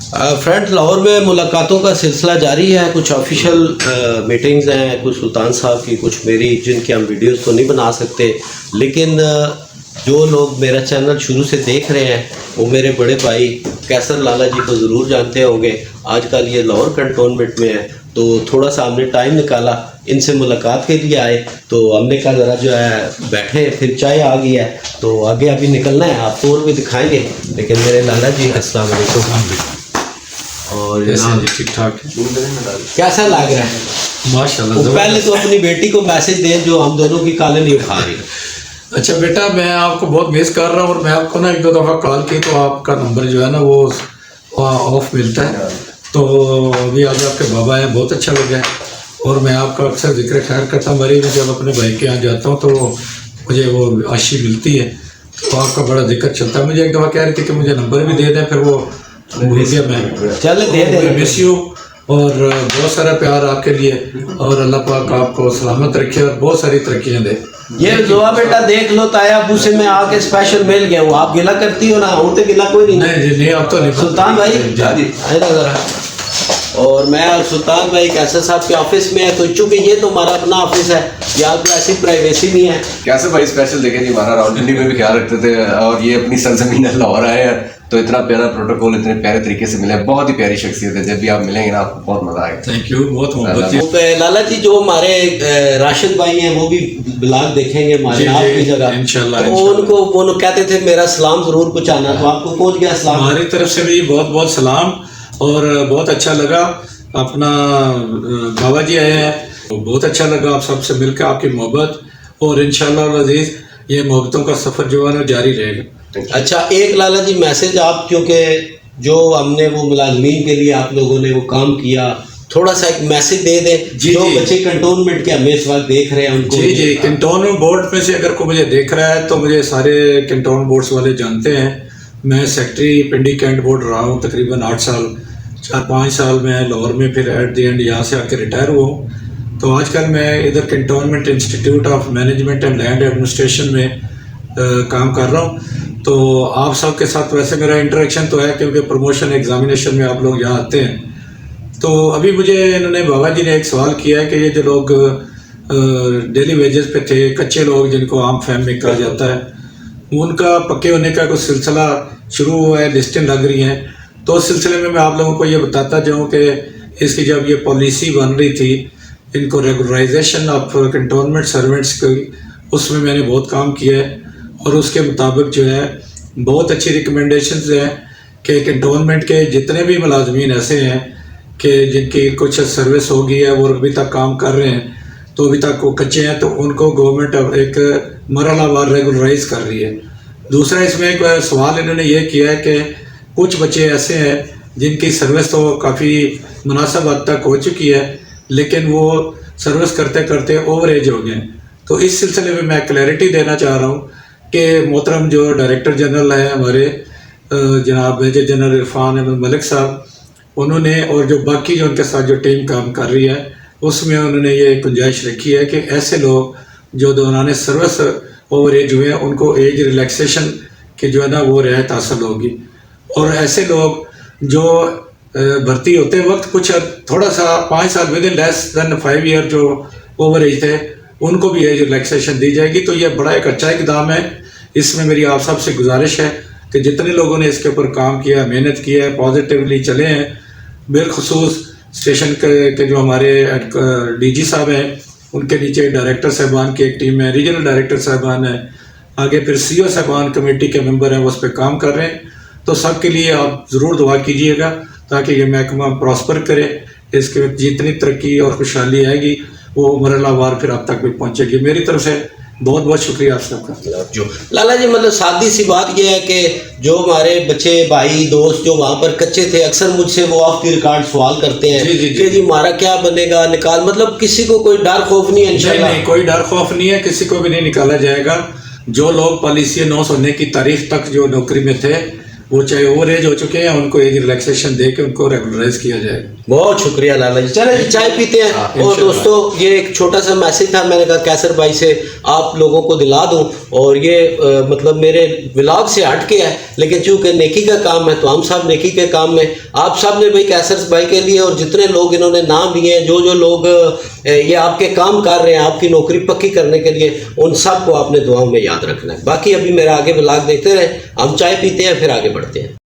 Friends, Lahore में मुलाकातों का सिलसिला जारी है। कुछ ऑफिशियल मीटिंग्स हैं, कुछ सुल्तान साहब की, कुछ मेरी, जिनकी हम वीडियोस तो नहीं बना सकते, लेकिन जो लोग मेरा चैनल शुरू से देख रहे हैं वो मेरे बड़े भाई कैसर लाला जी को ज़रूर जानते होंगे। आजकल ये लाहौर कंटोनमेंट में है, तो थोड़ा सा हमने टाइम निकाला, इनसे मुलाकात के लिए आए, तो हमने कहा ज़रा जो है बैठे, फिर चाय आ गई है तो आगे अभी निकलना है, आपको और भी दिखाएंगे। लेकिन मेरे लाला जी अस्सलाम वालेकुम। और ठीक ठाक कैसा लग रहा है? माशाल्लाह। पहले तो अपनी बेटी को मैसेज दें जो हम दोनों की कॉल नहीं उठा रही। अच्छा बेटा, मैं आपको बहुत मिस कर रहा हूँ और मैं आपको ना एक दो दफ़ा कॉल की तो आपका नंबर जो है ना वो ऑफ मिलता है। तो अभी आज आपके बाबा हैं, बहुत अच्छा लगा है। और मैं आपका अक्सर जिक्र खैर करता हूँ, मरी में जब अपने भाई के यहाँ जाता हूँ तो मुझे वो आशी मिलती है, तो आपका बड़ा जिक्र चलता है। मुझे एक दफ़ा कह रही थी कि मुझे नंबर भी दे दें, फिर वो भूल गया मैं। चल दे दे। मिस यू, और बहुत सारा प्यार आपके लिए, और अल्लाह पाक आपको सलामत रखे और बहुत सारी तरक्कियाँ दे। ये जुआ बेटा देख लो, ताया अबू से मैं आके स्पेशल मिल गया हूँ। आप गिला करती हो ना? हूँ तो गिला कोई नहीं। नहीं नहीं, आप तो नहीं। सुल्तान भाई ज़रा, और मैं और सुल्तान भाई कैसर साहब के ऑफिस में है, तो चूंकि ये तो हमारा अपना ऑफिस है, यहाँ पे ऐसी प्राइवेसी नहीं है। कैसे भाई स्पेशल देखे जी, हमारा रावलपिंडी में भी ख्याल रखते थे, और ये अपनी सरजमीन लाहौर आए हैं तो इतना प्यारा प्रोटोकॉल, इतने प्यारे तरीके से मिले। बहुत ही प्यारी शख्सियत है, जब भी आप मिलेंगे ना आपको बहुत मजा आएगा। थैंक यू, बहुत मोहब्बत। लाला जी जो हमारे राशिद भाई हैं वो भी ब्लॉग देखेंगे हमारे आपकी जगह इंशाल्लाह। तो उनको वो लोग कहते थे मेरा सलाम जरूर पहुंचाना, तो आपको पहुंच गया सलाम? हमारी तरफ से भी बहुत बहुत सलाम, और बहुत अच्छा लगा। अपना बाबा जी आए हैं, बहुत अच्छा लगा आप सबसे मिलकर, आपकी मोहब्बत, और इंशाल्लाह अजीज ये मोहब्बतों का सफ़र जो है ना जारी रहेगा। अच्छा, एक लाला जी मैसेज, आप क्योंकि जो हमने वो मुलाजमीन के लिए आप लोगों ने वो काम किया, थोड़ा सा एक मैसेज दे दें जो बच्चे कंटोनमेंट के हमें इस वक्त देख रहे हैं उनको। जी जी, कंटोनमेंट बोर्ड में से अगर कोई मुझे देख रहा है तो मुझे सारे कंटोनमेंट बोर्ड्स वाले जानते हैं। मैं सेक्रेटरी पिंडी कैंट बोर्ड रहा हूँ तकरीबन 8 साल, 4-5 साल में लाहौर में, फिर एट द एंड यहाँ से आके रिटायर हुआ हूँ। तो आजकल मैं इधर cantonment institute of management and land administration में काम कर रहा हूँ। तो आप सब के साथ वैसे मेरा इंटरेक्शन तो है, क्योंकि प्रमोशन एग्जामिनेशन में आप लोग यहाँ आते हैं। तो अभी मुझे इन्होंने, बाबा जी ने एक सवाल किया है कि ये जो लोग डेली वेजेस पे थे, कच्चे लोग जिनको आम फैम में कहा जाता है, उनका पक्के होने का कुछ सिलसिला शुरू हुआ है, लिस्टें लग रही हैं। तो उस सिलसिले में मैं आप लोगों को ये बताता जाऊँ कि इसकी जब ये पॉलिसी बन रही थी, इनको रेगुलराइजेशन ऑफ कंटोनमेंट सर्वेंट्स की, उसमें मैंने बहुत काम किया है, और उसके मुताबिक जो है बहुत अच्छी रिकमेंडेशंस हैं कि कंटोनमेंट के जितने भी मुलाजमीन ऐसे हैं कि जिनकी कुछ सर्विस हो गई है, वो अभी तक काम कर रहे हैं, तो अभी तक वो कच्चे हैं, तो उनको गवर्नमेंट एक मरहलावार रेगुलराइज कर रही है। दूसरा, इसमें एक सवाल इन्होंने ये किया है कि कुछ बच्चे ऐसे हैं जिनकी सर्विस तो काफ़ी मुनासिब हद तक हो चुकी है, लेकिन वो सर्विस करते करते ओवर एज हो गए। तो इस सिलसिले में मैं क्लैरिटी देना चाह रहा हूँ कि मोहतरम जो डायरेक्टर जनरल है हमारे जनाब मेजर जनरल इरफान अहमद मलिक साहब, उन्होंने, और जो बाकी जो उनके साथ जो टीम काम कर रही है, उसमें उन्होंने ये गुंजाइश रखी है कि ऐसे लोग जो दौरान सर्विस ओवर एज हुए हैं उनको एज रिलैक्सेशन की जो है ना वो रियायत हासिल होगी। और ऐसे लोग जो भर्ती होते वक्त कुछ थोड़ा सा 5 साल with in less than 5 year जो ओवर एज थे, उनको भी एज रिलैक्सेशन दी जाएगी। तो ये बड़ा एक अच्छा इकदाम है। इसमें मेरी आप सब से गुजारिश है कि जितने लोगों ने इसके ऊपर काम किया, मेहनत की है, पॉजिटिवली चले हैं, बिलखसूस स्टेशन के जो हमारे डीजी साहब हैं, उनके नीचे डायरेक्टर साहबान की एक टीम है, रीजनल डायरेक्टर साहबान है, आगे फिर सीओ साहबान कमेटी के मेंबर हैं, वो उस पर काम कर रहे हैं। तो सबके लिए आप ज़रूर दुआ कीजिएगा ताकि ये महकमा प्रॉस्पर करे, इसके जितनी तरक्की और खुशहाली आएगी वो मरहलावार फिर आप तक भी पहुँचेगी। मेरी तरफ से बहुत बहुत शुक्रिया आप सबका। जो लाला जी, मतलब सादी सी बात यह है कि जो हमारे बच्चे भाई दोस्त जो वहाँ पर कच्चे थे, अक्सर मुझसे वो ऑफ द रिकॉर्ड सवाल करते हैं कि जी हमारा क्या बनेगा, निकाल, मतलब किसी को कोई डर खौफ नहीं है? इंशाल्लाह नहीं, कोई डर खौफ नहीं है, किसी को भी नहीं निकाला जाएगा। जो लोग पॉलिसी 9 होने की तारीख तक जो नौकरी में थे, वो चाहे ओवर एज हो चुके हैं, उनको एज रिलैक्सेशन दे के उनको रेगुलराइज किया जाएगा। बहुत शुक्रिया लाला जी। चले जी चाय पीते हैं। और इंशाल्लाह। दोस्तों ये एक छोटा सा मैसेज था, मैंने कहा कैसर भाई से आप लोगों को दिला दूं, और ये मतलब मेरे व्लॉग से हट के है, लेकिन चूंकि नेकी का काम है तो हम सब नेकी के काम में, आप सब ने भाई कैसर भाई के लिए और जितने लोग इन्होंने नाम लिए हैं, जो लोग ये आपके काम कर रहे हैं आपकी नौकरी पक्की करने के लिए, उन सब को आपने दुआओं में याद रखना है। बाकी अभी मेरा आगे व्लॉग देखते रहे, हम चाय पीते हैं फिर आगे बढ़ते हैं।